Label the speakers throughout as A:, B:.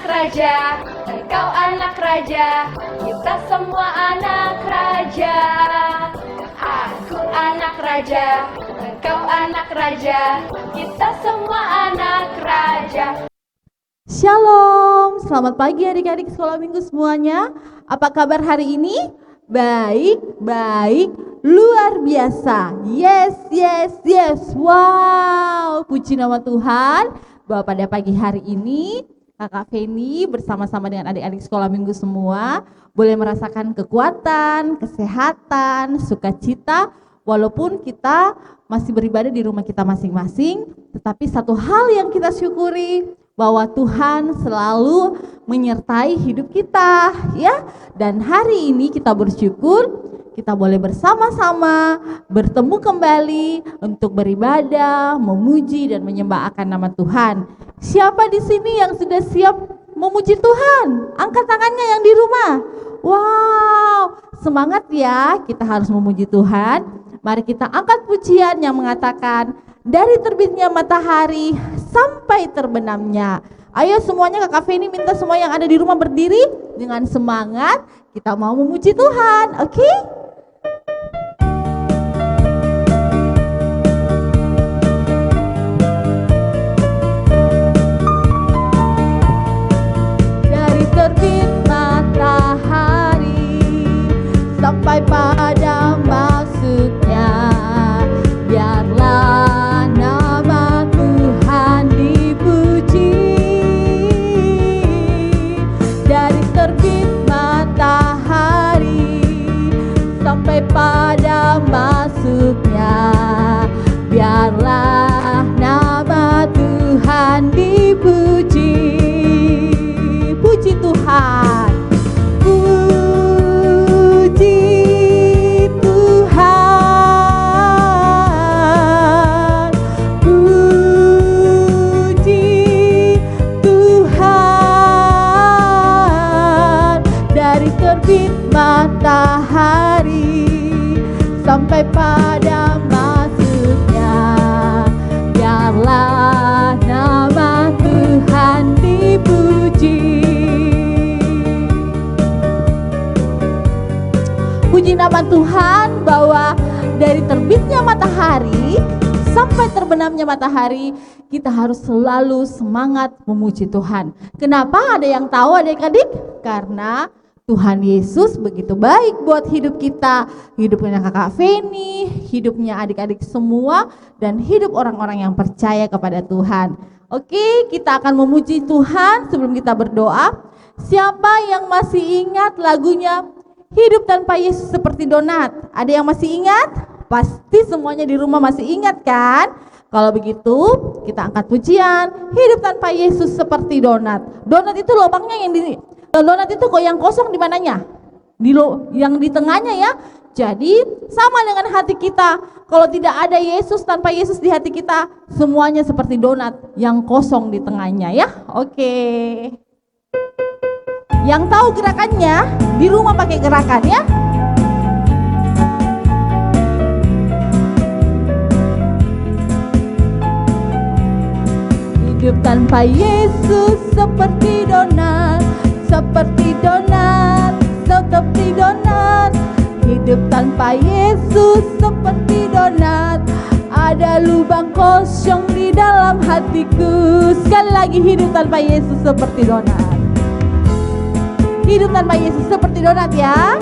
A: raja, engkau anak raja, kita semua anak raja. Aku anak raja, engkau anak raja, kita semua anak raja.
B: Shalom, selamat pagi adik-adik sekolah minggu semuanya. Apa kabar hari ini? Baik, luar biasa. Yes. Wow, puji nama Tuhan bahwa pada pagi hari ini Kakak Feni bersama-sama dengan adik-adik sekolah minggu semua boleh merasakan kekuatan, kesehatan, sukacita. Walaupun kita masih beribadah di rumah kita masing-masing, tetapi satu hal yang kita syukuri bahwa Tuhan selalu menyertai hidup kita, ya. Dan hari ini kita bersyukur kita boleh bersama-sama bertemu kembali untuk beribadah, memuji dan menyembah akan nama Tuhan. Siapa di sini yang sudah siap memuji Tuhan? Angkat tangannya yang di rumah. Wow, semangat ya, kita harus memuji Tuhan. Mari kita angkat pujian yang mengatakan, dari terbitnya matahari sampai terbenamnya. Ayo semuanya, Kakak Feni minta semua yang ada di rumah berdiri dengan semangat. Kita mau memuji Tuhan, oke? Dari terbit matahari sampai pada masuknya, biarlah nama Tuhan dipuji. Dari terbit matahari sampai pada masuknya, biarlah nama Tuhan dipuji. Puji Tuhan, puji Tuhan, puji Tuhan. Dari terbit matahari sampai pada masuknya, biarlah nama Tuhan dipuji. Puji nama Tuhan bahwa dari terbitnya matahari sampai terbenamnya matahari, kita harus selalu semangat memuji Tuhan. Kenapa? Ada yang tahu adik-adik? Karena Tuhan Yesus begitu baik buat hidup kita, hidupnya Kakak Feni, hidupnya adik-adik semua, dan hidup orang-orang yang percaya kepada Tuhan. Oke, kita akan memuji Tuhan sebelum kita berdoa. Siapa yang masih ingat lagunya Hidup Tanpa Yesus Seperti Donat? Ada yang masih ingat? Pasti semuanya di rumah masih ingat kan? Kalau begitu, kita angkat pujian Hidup Tanpa Yesus Seperti Donat. Donat itu lubangnya donat itu kok yang kosong di mananya? Yang di tengahnya ya. Jadi sama dengan hati kita. Kalau tidak ada Yesus, tanpa Yesus di hati kita, semuanya seperti donat yang kosong di tengahnya ya. Oke. Yang tahu gerakannya di rumah pakai gerakan ya. Hidup tanpa Yesus seperti donat, seperti donat, seperti donat. Hidup tanpa Yesus seperti donat, ada lubang kosong di dalam hatiku. Sekali lagi, hidup tanpa Yesus seperti donat. Hidup tanpa Yesus seperti donat ya.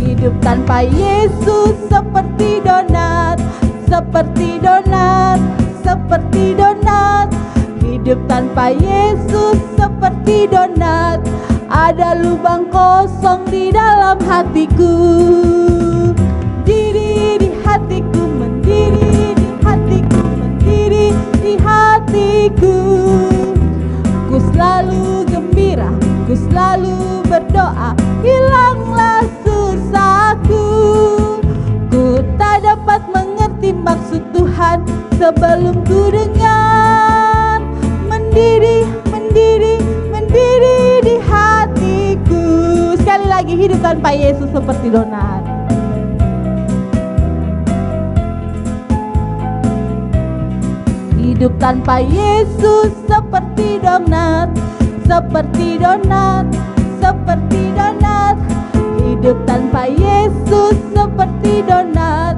B: Hidup tanpa Yesus seperti donat, seperti donat, seperti donat. Hidup tanpa Yesus seperti donat, ada lubang kosong di dalam hatiku. Diri di hatiku, mendiri di hatiku, mendiri di hatiku. Ku selalu gembira, ku selalu berdoa, hilanglah susahku. Ku tak dapat mengerti maksud Tuhan sebelum ku dengar. Mendiri, mendiri, mendiri di hatiku. Sekali lagi, hidup tanpa Yesus seperti donat. Hidup tanpa Yesus seperti donat, seperti donat, seperti donat. Hidup tanpa Yesus seperti donat,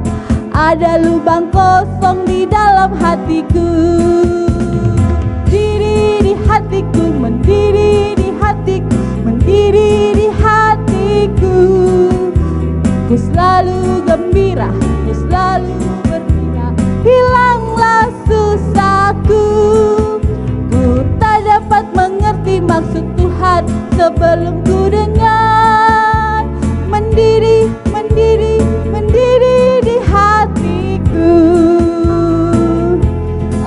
B: ada lubang kosong di dalam hatiku. Diri di hatiku, mendiri di hatiku, mendiri di hatiku. Ku selalu gembira, ku selalu bergembira. Hilanglah susahku. Ku tak dapat mengerti maksud Tuhan sebelum ku dengar. Mendiri, mendiri, mendiri di hatiku.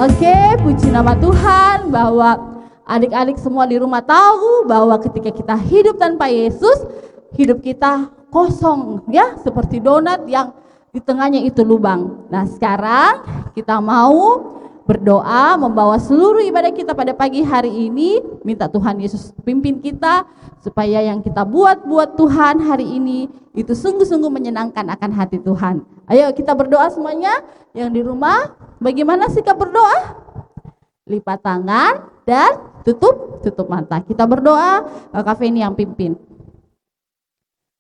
B: Oke, puji nama Tuhan bahwa adik-adik semua di rumah tahu bahwa ketika kita hidup tanpa Yesus, hidup kita kosong ya, seperti donat yang di tengahnya itu lubang. Nah, sekarang kita mau berdoa membawa seluruh ibadah kita pada pagi hari ini, minta Tuhan Yesus pimpin kita supaya yang kita buat Tuhan hari ini itu sungguh-sungguh menyenangkan akan hati Tuhan. Ayo kita berdoa semuanya. Yang di rumah, bagaimana sikap berdoa? Lipat tangan dan tutup mata. Kita berdoa, Kak Feni yang pimpin.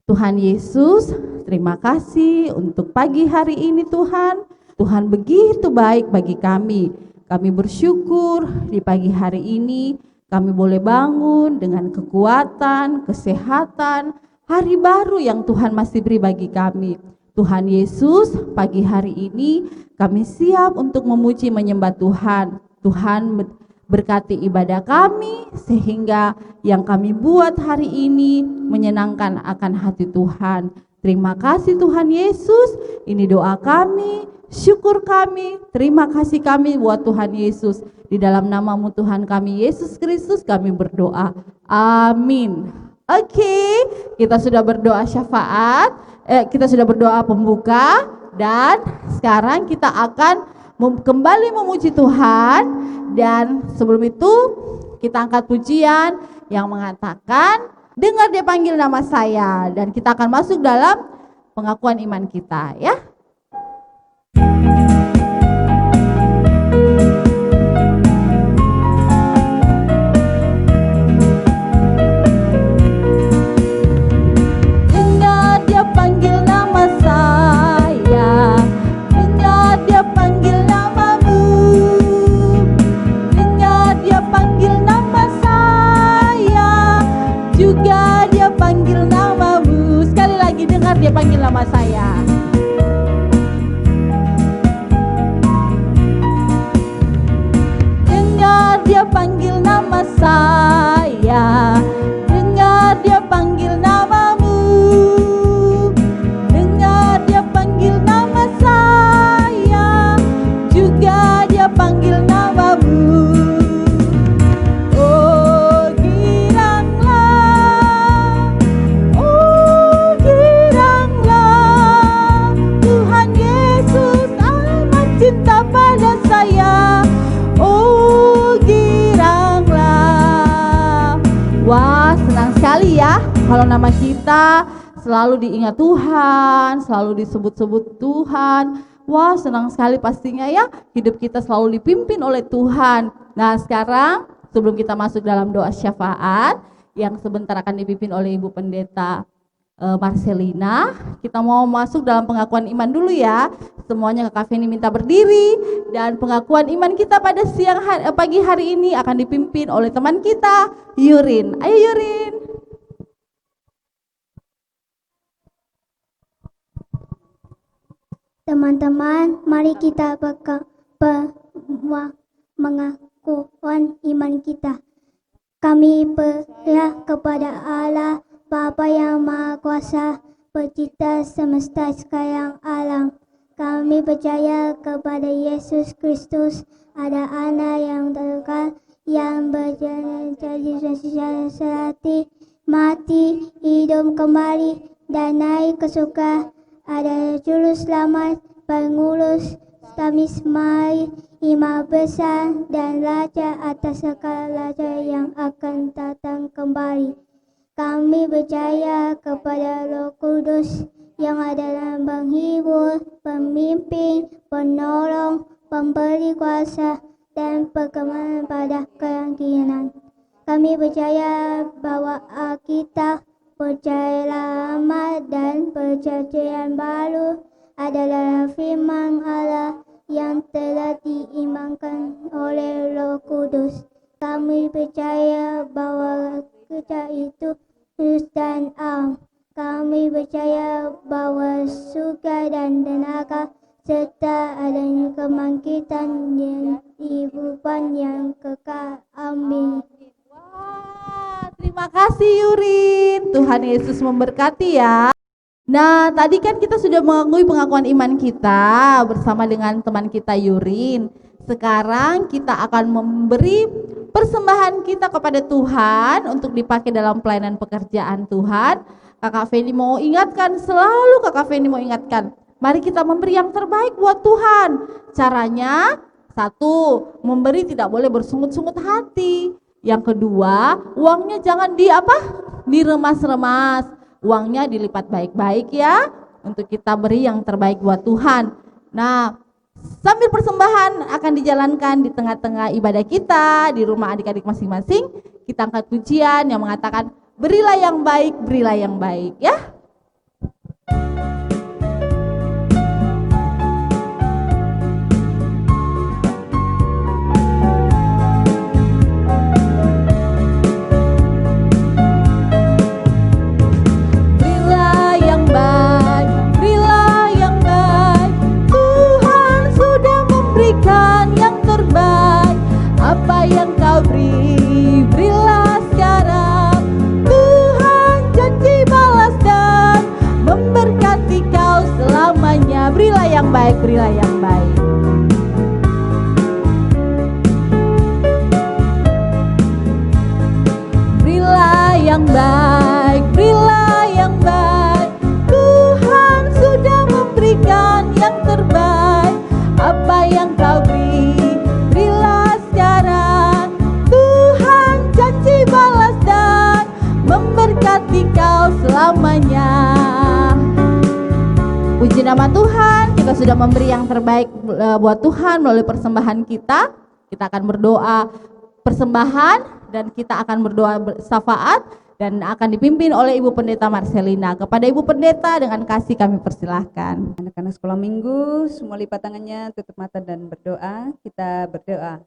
B: Tuhan Yesus, terima kasih untuk pagi hari ini Tuhan. Tuhan begitu baik bagi kami. Kami bersyukur di pagi hari ini kami boleh bangun dengan kekuatan, kesehatan, hari baru yang Tuhan masih beri bagi kami. Tuhan Yesus, pagi hari ini kami siap untuk memuji menyembah Tuhan. Tuhan berkati ibadah kami sehingga yang kami buat hari ini menyenangkan akan hati Tuhan. Terima kasih Tuhan Yesus, ini doa kami, syukur kami, terima kasih kami buat Tuhan Yesus. Di dalam namamu Tuhan kami Yesus Kristus kami berdoa. Amin. Oke, kita sudah berdoa syafaat, kita sudah berdoa pembuka dan sekarang kita akan kembali memuji Tuhan. Dan sebelum itu kita angkat pujian yang mengatakan dengar dia panggil nama saya, dan kita akan masuk dalam pengakuan iman kita ya. Dengar dia panggil nama saya, dengar dia panggil namamu, dengar dia panggil nama saya, juga dia panggil namamu. Sekali lagi, dengar dia panggil nama saya. Dengar dia panggil nama saya, dengar dia panggil namamu, dengar dia panggil nama saya, juga dia panggil namamu. Oh giranglah, Tuhan Yesus amat cinta pada saya. Oh giranglah. Wah, senang sekali ya kalau nama kita selalu diingat Tuhan, selalu disebut-sebut Tuhan. Wah, senang sekali pastinya ya, hidup kita selalu dipimpin oleh Tuhan. Nah, sekarang sebelum kita masuk dalam doa syafaat yang sebentar akan dipimpin oleh Ibu Pendeta Marcelina, kita mau masuk dalam pengakuan iman dulu ya. Semuanya Kak Feni minta berdiri, dan pengakuan iman kita pada pagi hari ini akan dipimpin oleh teman kita, Yurin. Ayo Yurin.
C: Teman-teman, mari kita mengakukan iman kita. Kami percaya kepada Allah, Bapa yang Maha Kuasa, Pencipta semesta sekalian alam. Kami percaya kepada Yesus Kristus, ada anak yang terkal, yang berjalan jadi selati, mati, hidup kembali, dan naik ke surga. Ada juru selamat, pengurus, tamismai, imam besar, dan raja atas segala raja yang akan datang kembali. Kami percaya kepada Roh Kudus yang adalah penghibur, pemimpin, penolong, pemberi kuasa, dan perkembangan pada keyakinan. Kami percaya bahwa Alkitab, percaya lama dan perjanjian baru adalah firman Allah yang telah diimankan oleh Roh Kudus. Kami percaya bahwa kita itu kudus dan am. Kami percaya bahwa surga dan neraka serta adanya kebangkitan dan kehidupan yang kekal. Amin.
B: Wah, terima kasih Yurin. Tuhan Yesus memberkati ya. Nah, tadi kan kita sudah mengakui pengakuan iman kita bersama dengan teman kita Yurin. Sekarang kita akan memberi persembahan kita kepada Tuhan untuk dipakai dalam pelayanan pekerjaan Tuhan. Kakak Feni mau ingatkan, selalu Kakak Feni mau ingatkan, mari kita memberi yang terbaik buat Tuhan. Caranya, satu, memberi tidak boleh bersungut-sungut hati. Yang kedua, uangnya jangan diremas-remas. Uangnya dilipat baik-baik ya, untuk kita beri yang terbaik buat Tuhan. Nah, sambil persembahan akan dijalankan di tengah-tengah ibadah kita, di rumah adik-adik masing-masing, kita angkat pujian yang mengatakan, berilah yang baik ya. Apa yang kau beri, berilah sekarang. Tuhan janji balas dan memberkati kau selamanya. Berilah yang baik, berilah yang baik. Berilah yang baik, berilah yang baik. Tuhan sudah memberikan yang terbaik. Apa yang kau beri, berilah sekarang. Tuhan janji balas dan memberkati kau selamanya. Puji nama Tuhan, kita sudah memberi yang terbaik buat Tuhan melalui persembahan kita. Kita akan berdoa persembahan dan kita akan berdoa syafaat dan akan dipimpin oleh Ibu Pendeta Marcelina. Kepada Ibu Pendeta dengan kasih kami persilahkan.
D: Anak-anak sekolah minggu, semua lipat tangannya, tutup mata dan berdoa. Kita berdoa.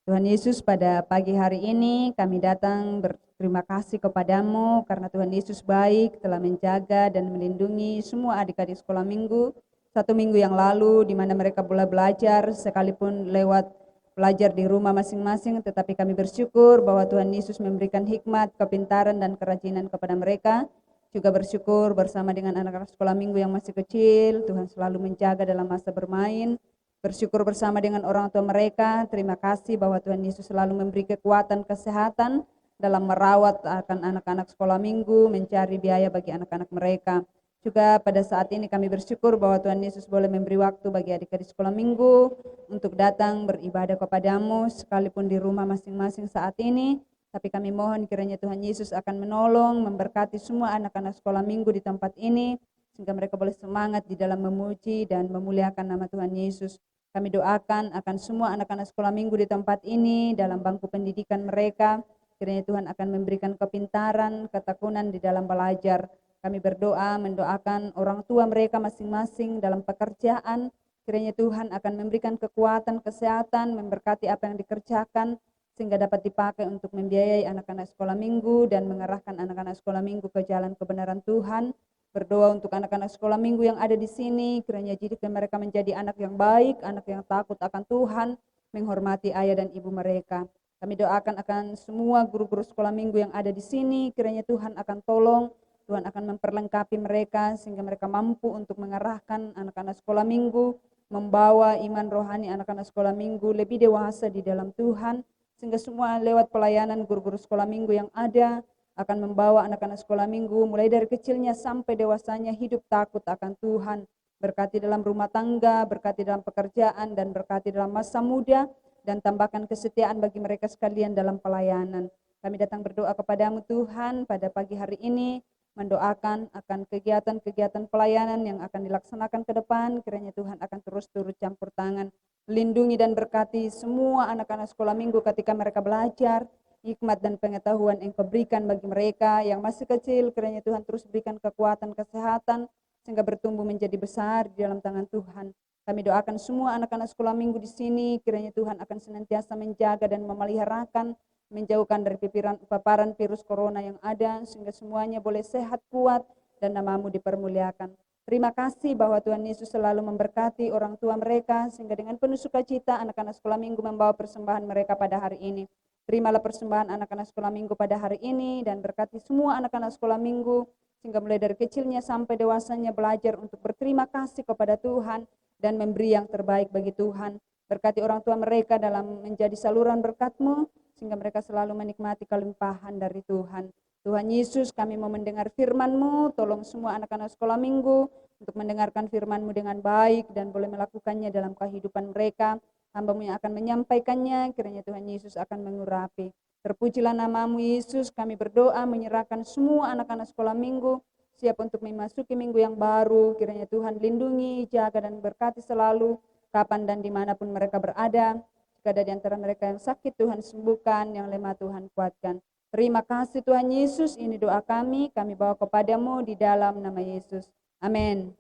D: Tuhan Yesus, pada pagi hari ini kami datang berterima kasih kepadamu karena Tuhan Yesus baik, telah menjaga dan melindungi semua adik-adik sekolah minggu. 1 minggu yang lalu di mana mereka boleh belajar sekalipun lewat belajar di rumah masing-masing, tetapi kami bersyukur bahwa Tuhan Yesus memberikan hikmat, kepintaran dan kerajinan kepada mereka. Juga bersyukur bersama dengan anak-anak sekolah minggu yang masih kecil, Tuhan selalu menjaga dalam masa bermain. Bersyukur bersama dengan orang tua mereka, terima kasih bahwa Tuhan Yesus selalu memberi kekuatan, kesehatan dalam merawat akan anak-anak sekolah minggu, mencari biaya bagi anak-anak mereka. Juga pada saat ini kami bersyukur bahwa Tuhan Yesus boleh memberi waktu bagi adik-adik sekolah minggu untuk datang beribadah kepadamu sekalipun di rumah masing-masing saat ini. Tapi kami mohon kiranya Tuhan Yesus akan menolong, memberkati semua anak-anak sekolah minggu di tempat ini, sehingga mereka boleh semangat di dalam memuji dan memuliakan nama Tuhan Yesus. Kami doakan akan semua anak-anak sekolah minggu di tempat ini dalam bangku pendidikan mereka. Kiranya Tuhan akan memberikan kepintaran, ketekunan di dalam belajar. Kami berdoa, mendoakan orang tua mereka masing-masing dalam pekerjaan. Kiranya Tuhan akan memberikan kekuatan, kesehatan, memberkati apa yang dikerjakan, sehingga dapat dipakai untuk membiayai anak-anak sekolah minggu dan mengarahkan anak-anak sekolah minggu ke jalan kebenaran Tuhan. Berdoa untuk anak-anak sekolah minggu yang ada di sini, kiranya jadikan mereka menjadi anak yang baik, anak yang takut akan Tuhan, menghormati ayah dan ibu mereka. Kami doakan akan semua guru-guru sekolah minggu yang ada di sini, kiranya Tuhan akan tolong, Tuhan akan memperlengkapi mereka sehingga mereka mampu untuk mengarahkan anak-anak sekolah minggu, membawa iman rohani anak-anak sekolah minggu lebih dewasa di dalam Tuhan, sehingga semua lewat pelayanan guru-guru sekolah minggu yang ada akan membawa anak-anak sekolah minggu mulai dari kecilnya sampai dewasanya hidup takut akan Tuhan. Berkati dalam rumah tangga, berkati dalam pekerjaan, dan berkati dalam masa muda, dan tambahkan kesetiaan bagi mereka sekalian dalam pelayanan. Kami datang berdoa kepadamu Tuhan pada pagi hari ini, mendoakan akan kegiatan-kegiatan pelayanan yang akan dilaksanakan ke depan. Kiranya Tuhan akan terus turut campur tangan, lindungi dan berkati semua anak-anak sekolah minggu ketika mereka belajar. Hikmat dan pengetahuan Engkau berikan bagi mereka yang masih kecil. Kiranya Tuhan terus berikan kekuatan, kesehatan, sehingga bertumbuh menjadi besar di dalam tangan Tuhan. Kami doakan semua anak-anak sekolah minggu di sini, kiranya Tuhan akan senantiasa menjaga dan memeliharakan, menjauhkan dari paparan virus corona yang ada, sehingga semuanya boleh sehat, kuat, dan nama-Mu dipermuliakan. Terima kasih bahwa Tuhan Yesus selalu memberkati orang tua mereka, sehingga dengan penuh sukacita anak-anak sekolah minggu membawa persembahan mereka pada hari ini. Terimalah persembahan anak-anak sekolah minggu pada hari ini, dan berkati semua anak-anak sekolah minggu, sehingga mulai dari kecilnya sampai dewasanya belajar untuk berterima kasih kepada Tuhan, dan memberi yang terbaik bagi Tuhan. Berkati orang tua mereka dalam menjadi saluran berkat-Mu, sehingga mereka selalu menikmati kelimpahan dari Tuhan. Tuhan Yesus, kami mau mendengar firman-Mu, tolong semua anak-anak sekolah minggu untuk mendengarkan firman-Mu dengan baik dan boleh melakukannya dalam kehidupan mereka. Hamba-Mu yang akan menyampaikannya, kiranya Tuhan Yesus akan mengurapi. Terpujilah nama-Mu Yesus, kami berdoa menyerahkan semua anak-anak sekolah minggu, siap untuk memasuki minggu yang baru. Kiranya Tuhan lindungi, jaga dan berkati selalu, kapan dan dimanapun mereka berada. Jika ada di antara mereka yang sakit, Tuhan sembuhkan, yang lemah Tuhan kuatkan. Terima kasih Tuhan Yesus, ini doa kami bawa kepada-Mu di dalam nama Yesus. Amin.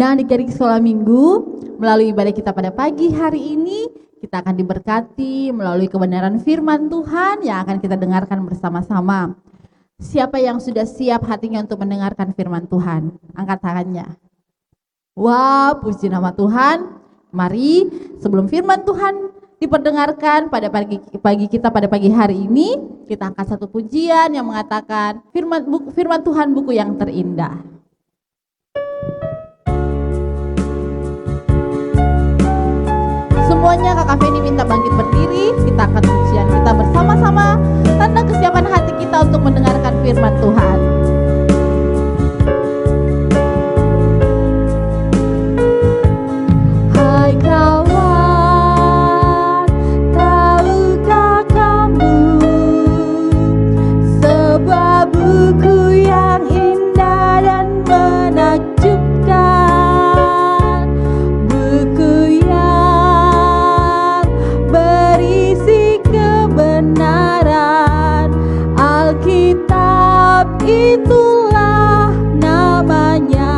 B: Nah, adik-adik sekolah minggu, melalui ibadah kita pada pagi hari ini, kita akan diberkati melalui kebenaran firman Tuhan yang akan kita dengarkan bersama-sama. Siapa yang sudah siap hatinya untuk mendengarkan firman Tuhan? Angkat tangannya. Wah, puji nama Tuhan. Mari, sebelum firman Tuhan diperdengarkan pada pagi kita pada pagi hari ini, kita angkat satu pujian yang mengatakan firman Tuhan buku yang terindah. Semuanya Kakak Feni minta bangkit berdiri, kita akan pujian kita bersama-sama, tanda kesiapan hati kita untuk mendengarkan firman Tuhan. Hai kawan, tahukah kamu sebuah buku yang indah dan menakjubkan, buku yang berisi kebenaran, Alkitab itulah namanya.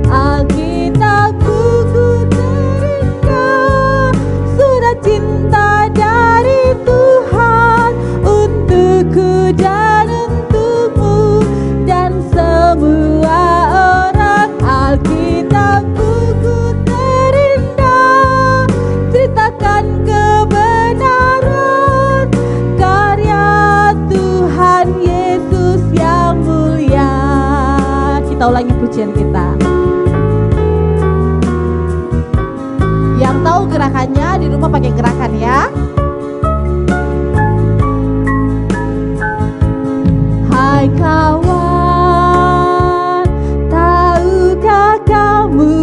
B: Alkitab buku terindah, surat cinta dari Tuhan untukku dan untukmu dan semua orang. Alkitab buku terindah, ceritakan kebenaran karya Tuhan Yesus yang mulia. Kita ulangi pujian kita. Yang tahu gerakannya di rumah pakai gerakan ya. Hai kawan, tahukah kamu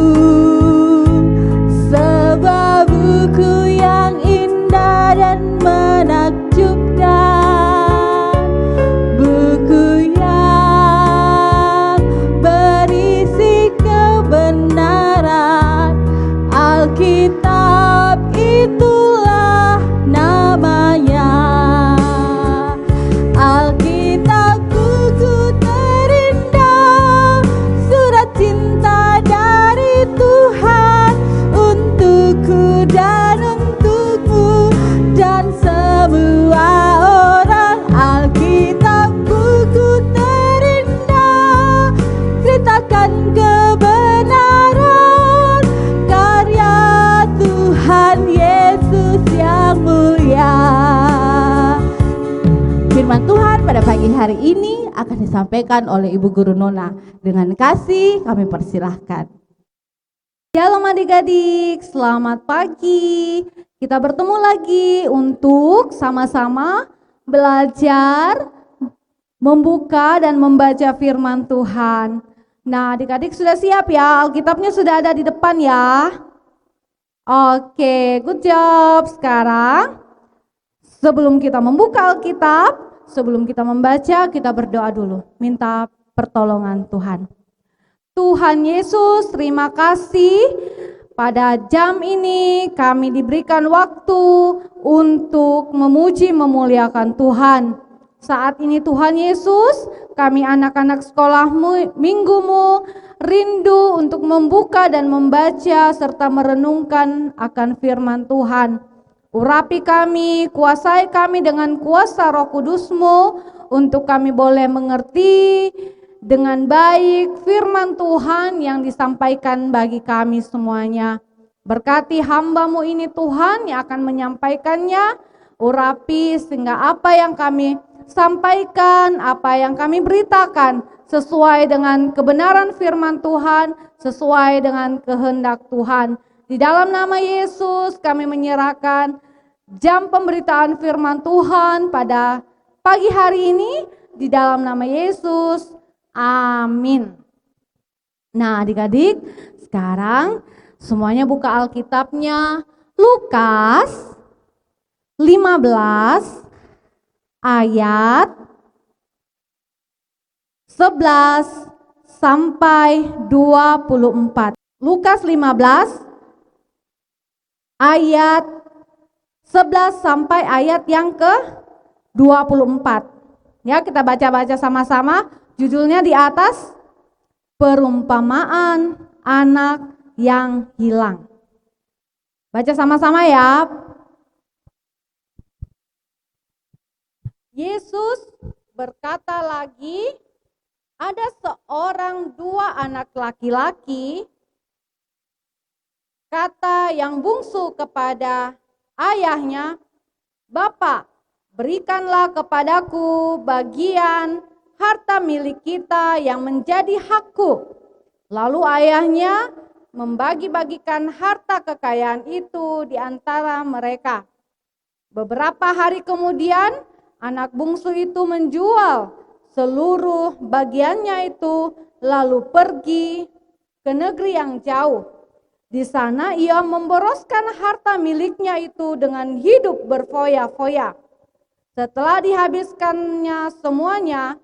B: sebuah buku yang indah dan menakjubkan, buku yang berisi kebenaran, Alkitab itulah namanya. Alkitab buku terindah, surat cinta dari Tuhan untukku dan untukmu dan semua orang. Alkitab buku terindah, ceritakan kebenaran karya Tuhan Yesus yang mulia. Firman Tuhan pada pagi hari ini akan disampaikan oleh Ibu Guru Nona. Dengan kasih kami persilahkan.
E: Shalom adik-adik, selamat pagi. Kita bertemu lagi untuk sama-sama belajar, membuka dan membaca firman Tuhan. Nah, adik-adik sudah siap ya? Alkitabnya sudah ada di depan ya? Oke, good job. Sekarang sebelum kita membuka Alkitab, sebelum kita membaca, kita berdoa dulu, minta pertolongan Tuhan. Tuhan Yesus, terima kasih pada jam ini kami diberikan waktu untuk memuji memuliakan Tuhan. Saat ini Tuhan Yesus, kami anak-anak sekolah minggumu rindu untuk membuka dan membaca serta merenungkan akan firman Tuhan. Urapi kami, kuasai kami dengan kuasa Roh Kudus-Mu untuk kami boleh mengerti dengan baik firman Tuhan yang disampaikan bagi kami semuanya. Berkati hamba-Mu ini Tuhan yang akan menyampaikannya, urapi sehingga apa yang kami sampaikan, apa yang kami beritakan sesuai dengan kebenaran firman Tuhan, sesuai dengan kehendak Tuhan. Di dalam nama Yesus kami menyerahkan jam pemberitaan firman Tuhan pada pagi hari ini di dalam nama Yesus. Amin. Nah, adik-adik, sekarang semuanya buka Alkitabnya. Lukas 15 ayat 11 sampai 24. Lukas 15 ayat 11 sampai ayat yang ke-24. Ya, kita baca-baca sama-sama. Judulnya di atas, perumpamaan anak yang hilang. Baca sama-sama ya. Yesus berkata lagi, ada seorang dua anak laki-laki, kata yang bungsu kepada ayahnya, "Bapak, berikanlah kepadaku bagian harta milik kita yang menjadi hakku." Lalu ayahnya membagi-bagikan harta kekayaan itu di antara mereka. Beberapa hari kemudian, anak bungsu itu menjual seluruh bagiannya itu, lalu pergi ke negeri yang jauh. Di sana ia memboroskan harta miliknya itu dengan hidup berfoya-foya. Setelah dihabiskannya semuanya,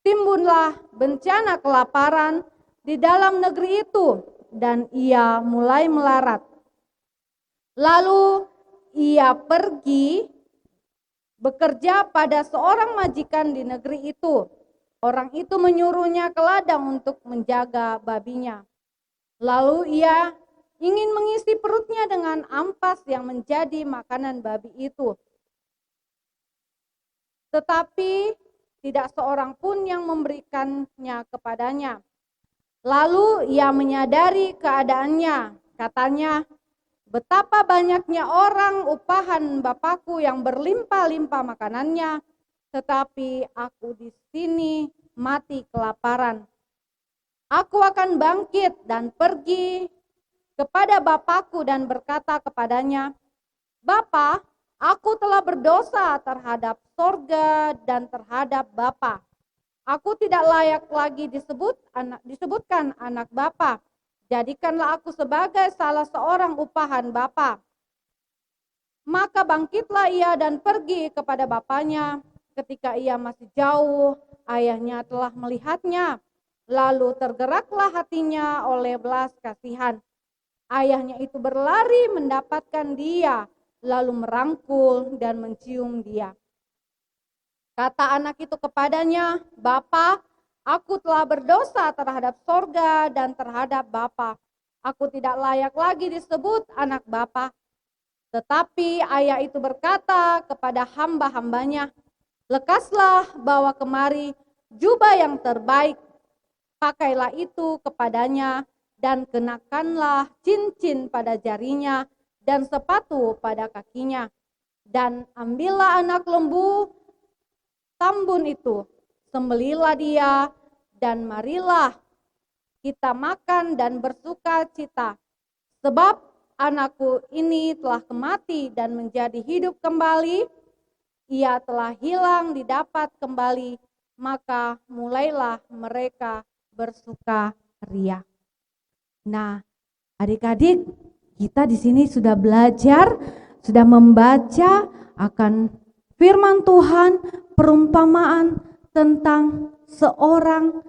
E: timbullah bencana kelaparan di dalam negeri itu dan ia mulai melarat. Lalu ia pergi bekerja pada seorang majikan di negeri itu. Orang itu menyuruhnya ke ladang untuk menjaga babinya. Lalu ia ingin mengisi perutnya dengan ampas yang menjadi makanan babi itu. Tetapi tidak seorang pun yang memberikannya kepadanya. Lalu ia menyadari keadaannya. Katanya, betapa banyaknya orang upahan Bapakku yang berlimpah-limpah makanannya, tetapi aku di sini mati kelaparan. Aku akan bangkit dan pergi kepada Bapakku dan berkata kepadanya, Bapa, aku telah berdosa terhadap sorga dan terhadap Bapa. Aku tidak layak lagi disebutkan anak Bapa. Jadikanlah aku sebagai salah seorang upahan Bapa. Maka bangkitlah ia dan pergi kepada bapaknya. Ketika ia masih jauh, ayahnya telah melihatnya. Lalu tergeraklah hatinya oleh belas kasihan. Ayahnya itu berlari mendapatkan dia, lalu merangkul dan mencium dia. Kata anak itu kepadanya, Bapa, aku telah berdosa terhadap sorga dan terhadap Bapa. Aku tidak layak lagi disebut anak Bapa. Tetapi ayah itu berkata kepada hamba-hambanya, lekaslah bawa kemari jubah yang terbaik. Pakailah itu kepadanya dan kenakanlah cincin pada jarinya dan sepatu pada kakinya. Dan ambillah anak lembu tambun itu, sembelilah dia, dan marilah kita makan dan bersuka cita. Sebab anakku ini telah mati dan menjadi hidup kembali, ia telah hilang didapat kembali, maka mulailah mereka bersuka ria. Nah, adik-adik, kita di sini sudah belajar, sudah membaca akan firman Tuhan perumpamaan tentang seorang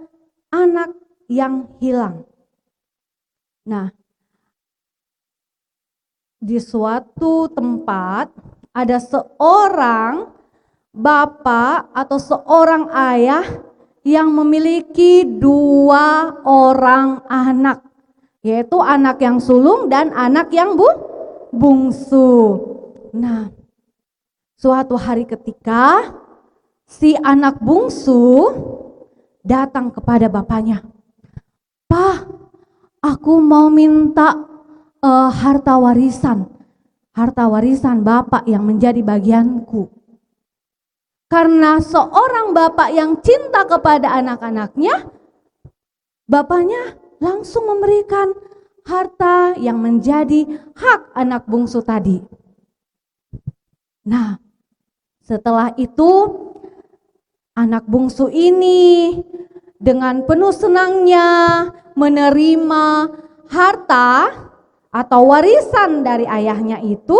E: anak yang hilang. Nah, di suatu tempat ada seorang bapak atau seorang ayah yang memiliki 2 orang anak, yaitu anak yang sulung dan anak yang bungsu. Nah, suatu hari ketika si anak bungsu datang kepada bapaknya, "Pak, aku mau minta harta warisan bapak yang menjadi bagianku." Karena seorang bapak yang cinta kepada anak-anaknya, bapaknya langsung memberikan harta yang menjadi hak anak bungsu tadi. Nah, setelah itu anak bungsu ini dengan penuh senangnya menerima harta atau warisan dari ayahnya itu.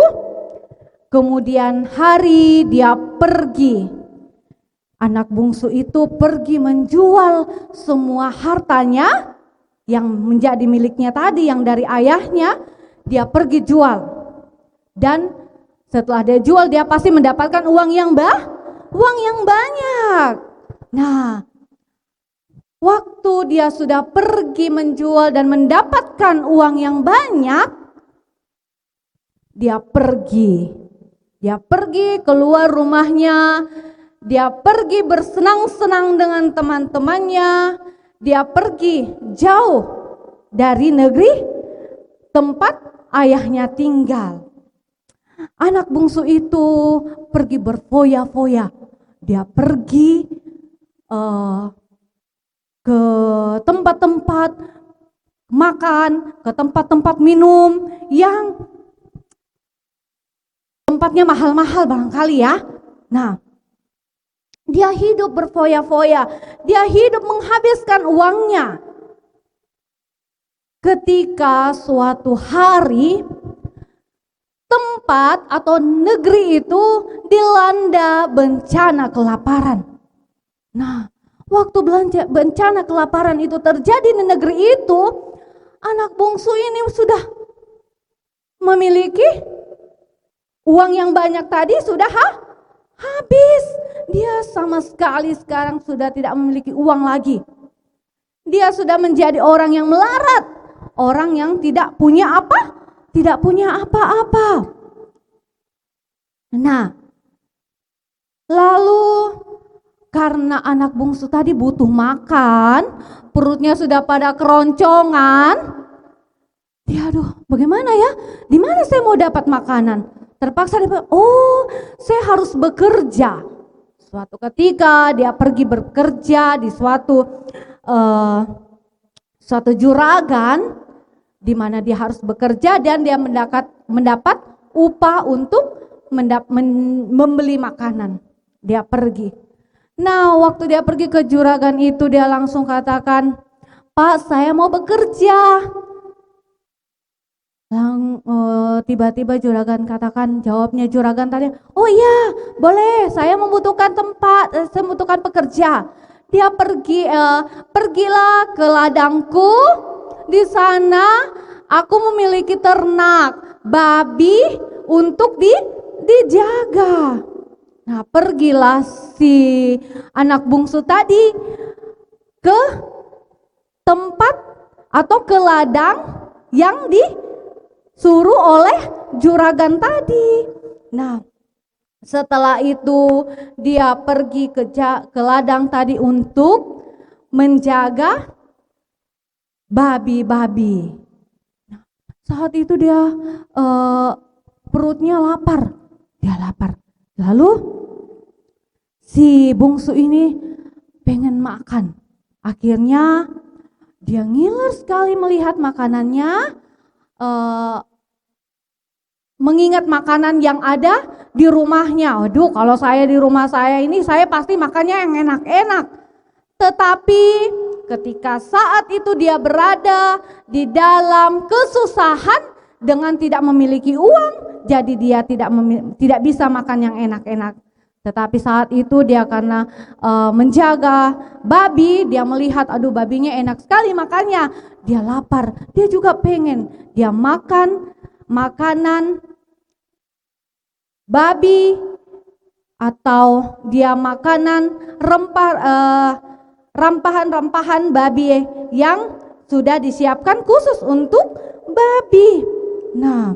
E: Kemudian hari dia pergi. Anak bungsu itu pergi menjual semua hartanya yang menjadi miliknya tadi, yang dari ayahnya, dia pergi jual. Dan setelah dia jual, dia pasti mendapatkan uang yang banyak. Nah, waktu dia sudah pergi menjual dan mendapatkan uang yang banyak, dia pergi keluar rumahnya, dia pergi bersenang-senang dengan teman-temannya, dia pergi jauh dari negeri tempat ayahnya tinggal. Anak bungsu itu pergi berfoya-foya, dia pergi ke tempat-tempat makan, ke tempat-tempat minum yang tempatnya mahal-mahal barangkali ya. Nah, dia hidup berfoya-foya, dia hidup menghabiskan uangnya. Ketika suatu hari tempat atau negeri itu dilanda bencana kelaparan. Nah, waktu bencana kelaparan itu terjadi di negeri itu, anak bungsu ini sudah memiliki uang yang banyak tadi sudah habis. Dia sama sekali sekarang sudah tidak memiliki uang lagi. Dia sudah menjadi orang yang melarat, orang yang tidak punya apa-apa. Nah, lalu karena anak bungsu tadi butuh makan, perutnya sudah pada keroncongan. Dia, aduh, bagaimana ya? Di mana saya mau dapat makanan? Terpaksa dia, saya harus bekerja. Suatu ketika dia pergi bekerja di suatu juragan, di mana dia harus bekerja dan dia mendapat upah untuk membeli makanan. Dia pergi. Nah, waktu dia pergi ke juragan itu, dia langsung katakan, "Pak, saya mau bekerja." Tiba-tiba jawabnya juragan tadi, "Oh iya, boleh, saya membutuhkan tempat, saya membutuhkan pekerja." Dia pergilah ke ladangku, di sana aku memiliki ternak babi untuk dijaga. Nah, pergilah si anak bungsu tadi ke tempat atau ke ladang yang disuruh oleh juragan tadi. Nah, setelah itu dia pergi ke ladang tadi untuk menjaga babi-babi. Nah, saat itu dia perutnya lapar. Dia lapar. Lalu si bungsu ini pengen makan. Akhirnya dia ngiler sekali melihat makanannya, mengingat makanan yang ada di rumahnya. Waduh, kalau saya di rumah saya ini, saya pasti makannya yang enak-enak. Tetapi ketika saat itu dia berada di dalam kesusahan dengan tidak memiliki uang, jadi dia tidak bisa makan yang enak-enak. Tetapi saat itu dia karena menjaga babi, dia melihat aduh babinya enak sekali makannya. Dia lapar, dia juga pengen. Dia makan makanan babi atau dia makanan rampahan-rampahan babi yang sudah disiapkan khusus untuk babi. Nah,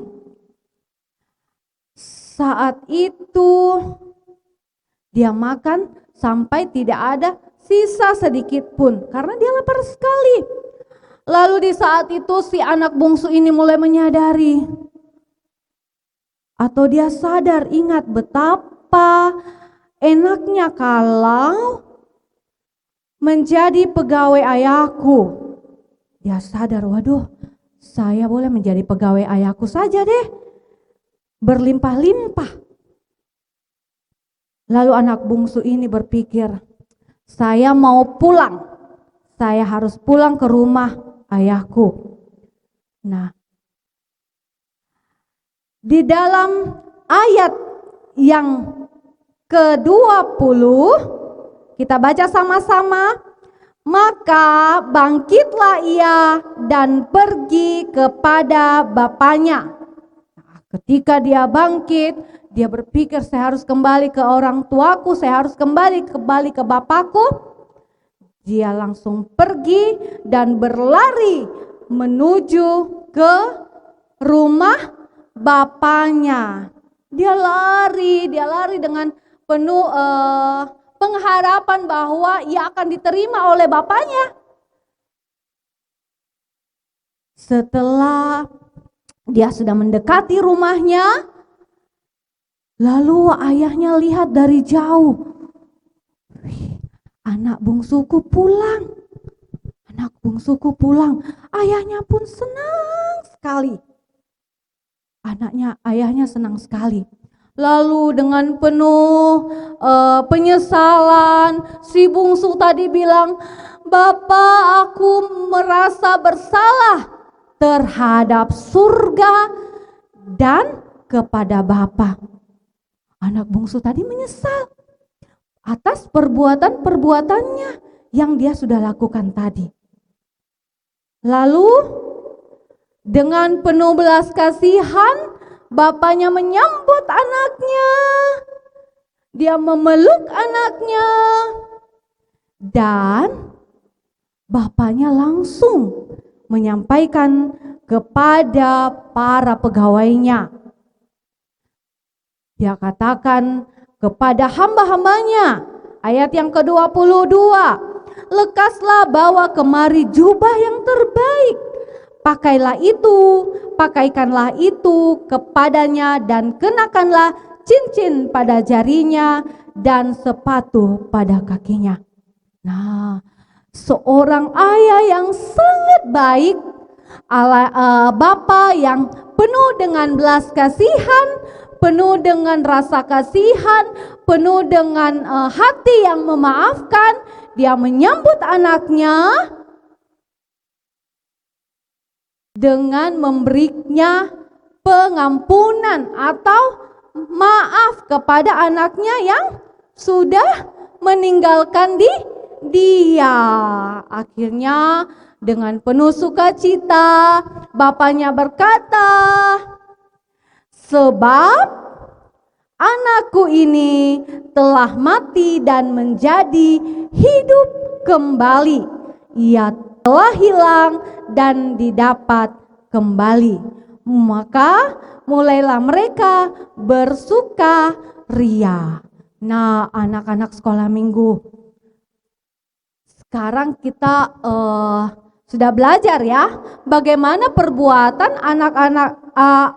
E: saat itu dia makan sampai tidak ada sisa sedikit pun karena dia lapar sekali. Lalu di saat itu si anak bungsu ini mulai menyadari atau dia sadar, ingat betapa enaknya kalau menjadi pegawai ayahku. Dia sadar, waduh, saya boleh menjadi pegawai ayahku saja deh, berlimpah-limpah. Lalu anak bungsu ini berpikir, saya mau pulang, saya harus pulang ke rumah ayahku. Nah, di dalam ayat yang ke-20, kita baca sama-sama. Maka bangkitlah ia dan pergi kepada bapaknya. Nah, ketika dia bangkit, dia berpikir saya harus kembali ke orang tuaku, saya harus kembali ke bapakku. Dia langsung pergi dan berlari menuju ke rumah bapaknya. Dia lari dengan penuh pengharapan bahwa ia akan diterima oleh bapaknya. Setelah dia sudah mendekati rumahnya, lalu ayahnya lihat dari jauh. Wih, anak bungsuku pulang. Anak bungsuku pulang. Ayahnya pun senang sekali. Ayahnya senang sekali. Lalu dengan penuh penyesalan, si bungsu tadi bilang, "Bapak, aku merasa bersalah terhadap surga dan kepada Bapak." Anak bungsu tadi menyesal atas perbuatan-perbuatannya yang dia sudah lakukan tadi. Lalu dengan penuh belas kasihan, bapaknya menyambut anaknya, dia memeluk anaknya, dan bapaknya langsung menyampaikan kepada para pegawainya. Dia katakan kepada hamba-hambanya, ayat yang ke-22, lekaslah bawa kemari jubah yang terbaik, pakaikanlah itu kepadanya dan kenakanlah cincin pada jarinya dan sepatu pada kakinya. Nah, seorang ayah yang sangat baik, bapa yang penuh dengan belas kasihan, penuh dengan rasa kasihan, penuh dengan hati yang memaafkan, dia menyambut anaknya dengan memberinya pengampunan atau maaf kepada anaknya yang sudah meninggalkan dia. Akhirnya dengan penuh sukacita bapaknya berkata, "Sebab anakku ini telah mati dan menjadi hidup kembali. Ia telah hilang dan didapat kembali." Maka mulailah mereka bersukaria. Nah, anak-anak sekolah minggu, sekarang kita sudah belajar ya bagaimana perbuatan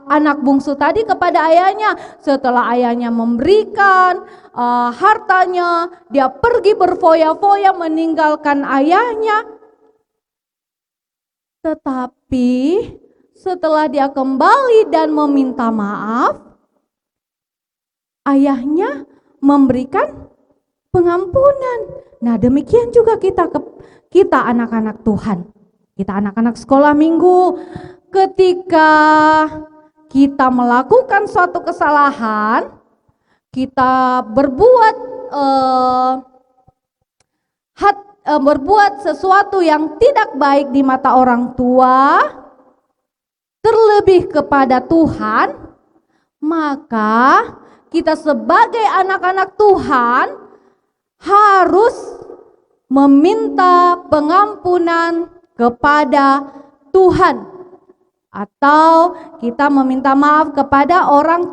E: anak bungsu tadi kepada ayahnya. Setelah ayahnya memberikan hartanya, dia pergi berfoya-foya meninggalkan ayahnya. Tetapi setelah dia kembali dan meminta maaf, ayahnya memberikan pengampunan. Nah, demikian juga kita anak-anak Tuhan, kita anak-anak sekolah minggu, ketika kita melakukan suatu kesalahan, kita berbuat sesuatu yang tidak baik di mata orang tua, terlebih kepada Tuhan, maka kita sebagai anak-anak Tuhan harus meminta pengampunan kepada Tuhan, atau kita meminta maaf kepada orang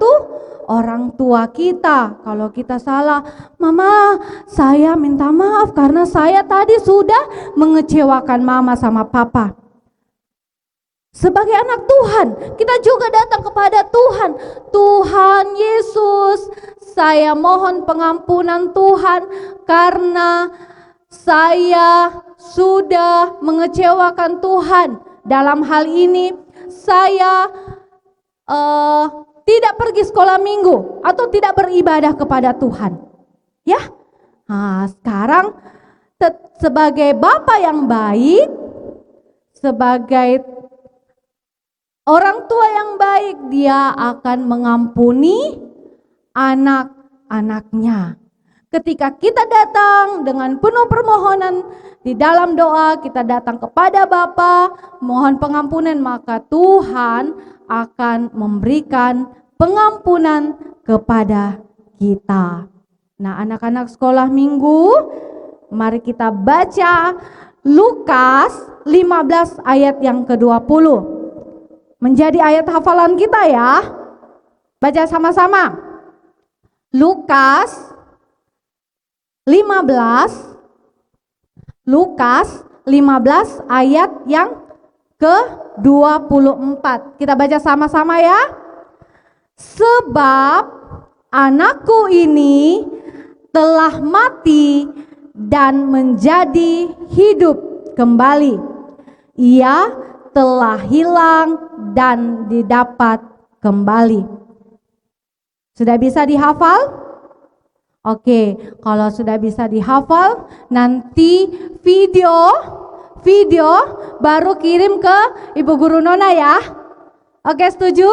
E: tua kita. Kalau kita salah, "Mama, saya minta maaf karena saya tadi sudah mengecewakan mama sama papa." Sebagai anak Tuhan, kita juga datang kepada Tuhan. "Tuhan Yesus, saya mohon pengampunan Tuhan karena saya sudah mengecewakan Tuhan. Dalam hal ini saya tidak pergi sekolah minggu atau tidak beribadah kepada Tuhan." Ya. Nah, sekarang sebagai Bapa yang baik, sebagai orang tua yang baik, dia akan mengampuni anak-anaknya. Ketika kita datang dengan penuh permohonan di dalam doa, kita datang kepada Bapa, mohon pengampunan, maka Tuhan akan memberikan pengampunan kepada kita. Nah, anak-anak sekolah minggu, mari kita baca Lukas 15 ayat yang ke-20. Menjadi ayat hafalan kita ya. Baca sama-sama. Lukas 15 ayat yang ke-24. Kita baca sama-sama ya. "Sebab anakku ini telah mati dan menjadi hidup kembali. Ia telah hilang dan didapat kembali." Sudah bisa dihafal? Oke, kalau sudah bisa dihafal, nanti video baru kirim ke Ibu Guru Nona ya. Oke, setuju?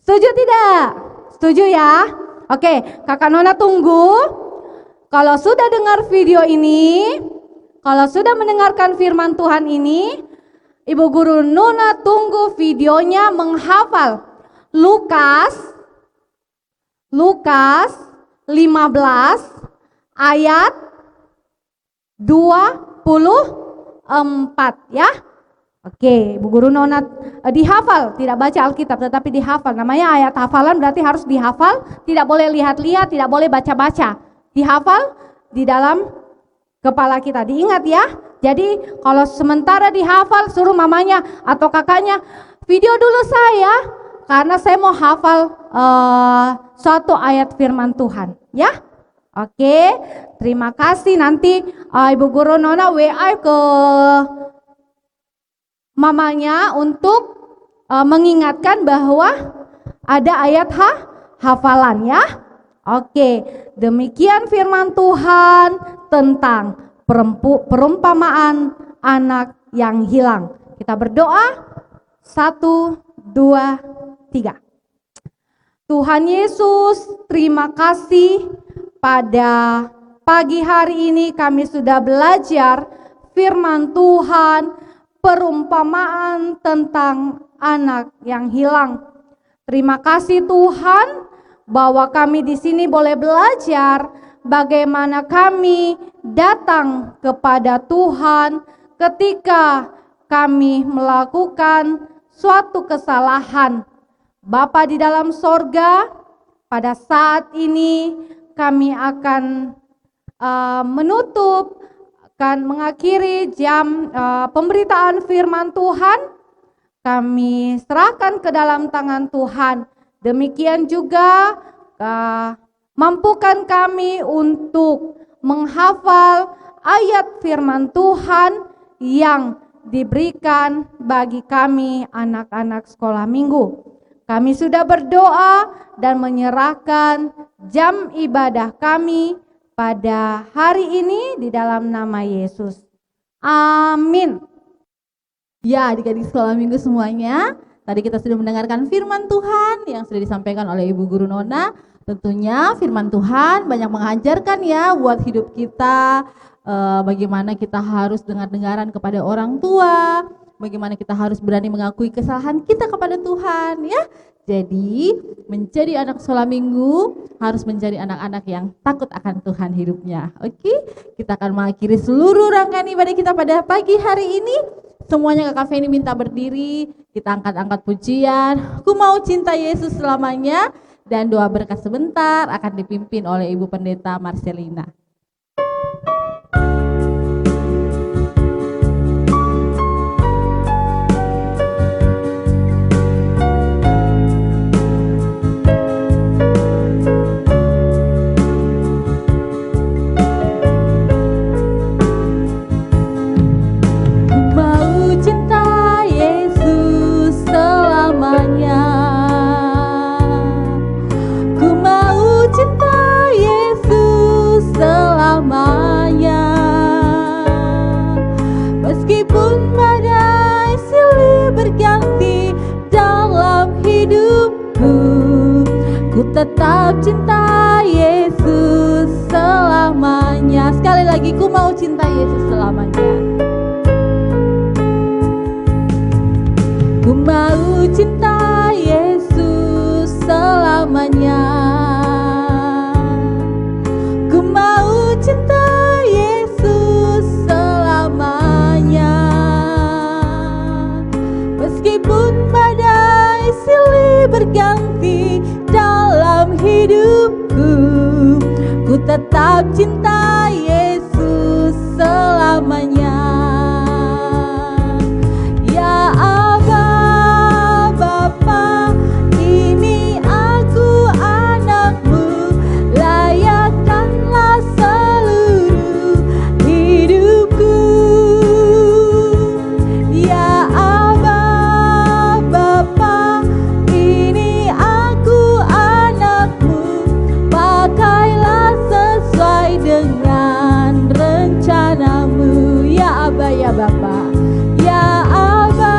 E: Setuju tidak? Setuju ya? Oke, Kakak Nona tunggu. Kalau sudah dengar video ini, kalau sudah mendengarkan firman Tuhan ini, Ibu Guru Nona tunggu videonya menghafal Lukas 15 ayat 24 ya. Oke, Bu Guru Nona dihafal, tidak baca Alkitab tetapi dihafal. Namanya ayat hafalan, berarti harus dihafal, tidak boleh lihat-lihat, tidak boleh baca-baca. Dihafal di dalam kepala kita, diingat ya. Jadi kalau sementara dihafal, suruh mamanya atau kakaknya, "Video dulu saya, karena saya mau hafal suatu ayat firman Tuhan." Ya. Oke, terima kasih. Nanti Ibu Guru Nona WA ke mamanya untuk mengingatkan bahwa ada ayat hafalan ya. Oke, demikian firman Tuhan tentang perumpamaan anak yang hilang. Kita berdoa. 1, 2, 3. Tuhan Yesus, terima kasih pada pagi hari ini kami sudah belajar firman Tuhan, perumpamaan tentang anak yang hilang. Terima kasih Tuhan bahwa kami di sini boleh belajar bagaimana kami datang kepada Tuhan ketika kami melakukan suatu kesalahan. Bapa di dalam sorga, pada saat ini kami akan mengakhiri jam pemberitaan firman Tuhan. Kami serahkan ke dalam tangan Tuhan. Demikian juga mampukan kami untuk menghafal ayat firman Tuhan yang diberikan bagi kami anak-anak sekolah minggu. Kami sudah berdoa dan menyerahkan jam ibadah kami pada hari ini di dalam nama Yesus. Amin.
B: Ya, adik-adik sekolah minggu semuanya, Tadi kita sudah mendengarkan firman Tuhan yang sudah disampaikan oleh Ibu Guru Nona. Tentunya firman Tuhan banyak mengajarkan ya buat hidup kita, bagaimana kita harus dengar-dengaran kepada orang tua, bagaimana kita harus berani mengakui kesalahan kita kepada Tuhan ya. Jadi menjadi anak sekolah minggu harus menjadi anak-anak yang takut akan Tuhan hidupnya. Oke, kita akan mengakhiri seluruh rangkaian ibadah kita pada pagi hari ini. Semuanya Kakak Feni minta berdiri, kita angkat-angkat pujian. Ku mau cinta Yesus selamanya, dan doa berkat sebentar akan dipimpin oleh Ibu Pendeta Marcelina. Tetap cinta Yesus selamanya. Sekali lagi, ku mau cinta Yesus selamanya. Ku mau cinta Yesus selamanya. Ku mau cinta Yesus selamanya. Meskipun badai silih berganti dalam hidupku, ku tetap cinta Yesus selamanya. Ya Aba, Bapa, ini aku anakmu, layakkanlah seluruh hidupku. Ya Aba, Bapa, ini aku anakmu, pakailah sesuai dengan rencanamu. Ya Aba, ya Bapa, ya Aba,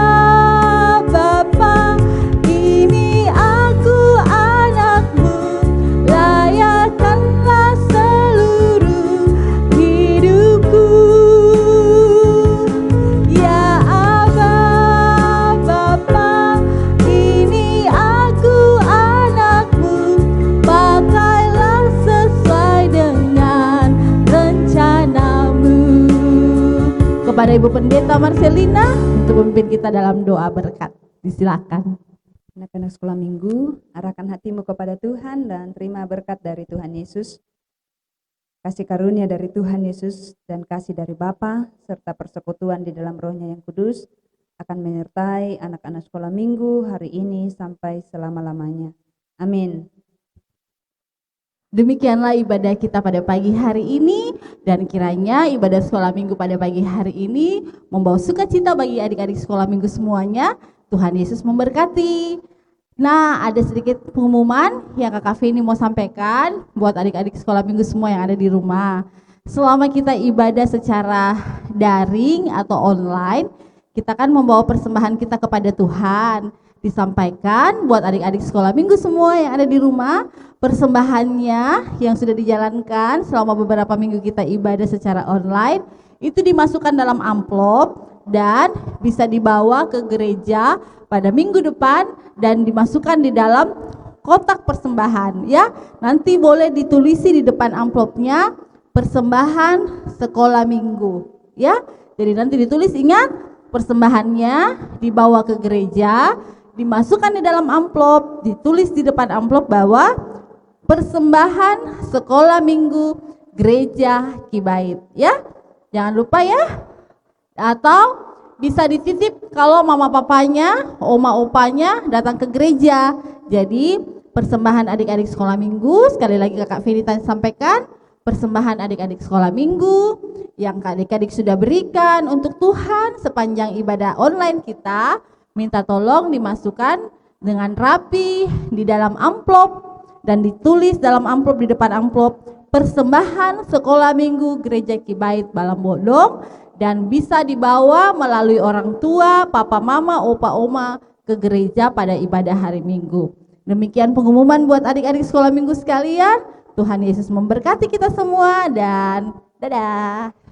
B: Bapa, ini aku anakmu, layakkanlah seluruh hidupku. Ya Aba, Bapa, ini aku anakmu, pakailah sesuai dengan rencanamu. Kepada Ibu Pendeta Marcelina untuk memimpin kita dalam doa berkat. Disilakan.
D: Anak-anak sekolah minggu, arahkan hatimu kepada Tuhan dan terima berkat dari Tuhan Yesus. Kasih karunia dari Tuhan Yesus dan kasih dari Bapa serta persekutuan di dalam Roh-Nya yang kudus akan menyertai anak-anak sekolah minggu hari ini sampai selama-lamanya. Amin.
B: Demikianlah ibadah kita pada pagi hari ini, dan kiranya ibadah sekolah minggu pada pagi hari ini membawa sukacita bagi adik-adik sekolah minggu semuanya. Tuhan Yesus memberkati. Nah, ada sedikit pengumuman yang Kakak Feni mau sampaikan buat adik-adik sekolah minggu semua yang ada di rumah. Selama kita ibadah secara daring atau online, kita kan membawa persembahan kita kepada Tuhan. Disampaikan buat adik-adik sekolah minggu semua yang ada di rumah, persembahannya yang sudah dijalankan selama beberapa minggu kita ibadah secara online, itu dimasukkan dalam amplop dan bisa dibawa ke gereja pada minggu depan dan dimasukkan di dalam kotak persembahan ya. Nanti boleh ditulisi di depan amplopnya persembahan sekolah minggu ya. Jadi nanti ditulis, ingat, persembahannya dibawa ke gereja, dimasukkan di dalam amplop, ditulis di depan amplop bahwa persembahan sekolah minggu gereja Kibait ya. Jangan lupa ya. Atau bisa dititip kalau mama papanya, oma opanya datang ke gereja. Jadi persembahan adik-adik sekolah minggu, sekali lagi Kakak Feni sampaikan, persembahan adik-adik sekolah minggu yang adik-adik sudah berikan untuk Tuhan sepanjang ibadah online kita, minta tolong dimasukkan dengan rapi di dalam amplop dan ditulis dalam amplop, di depan amplop, persembahan sekolah minggu gereja Kibait Balam-Bodong, dan bisa dibawa melalui orang tua, papa mama, opa oma ke gereja pada ibadah hari Minggu. Demikian pengumuman buat adik-adik sekolah minggu sekalian. Tuhan Yesus memberkati kita semua dan dadah.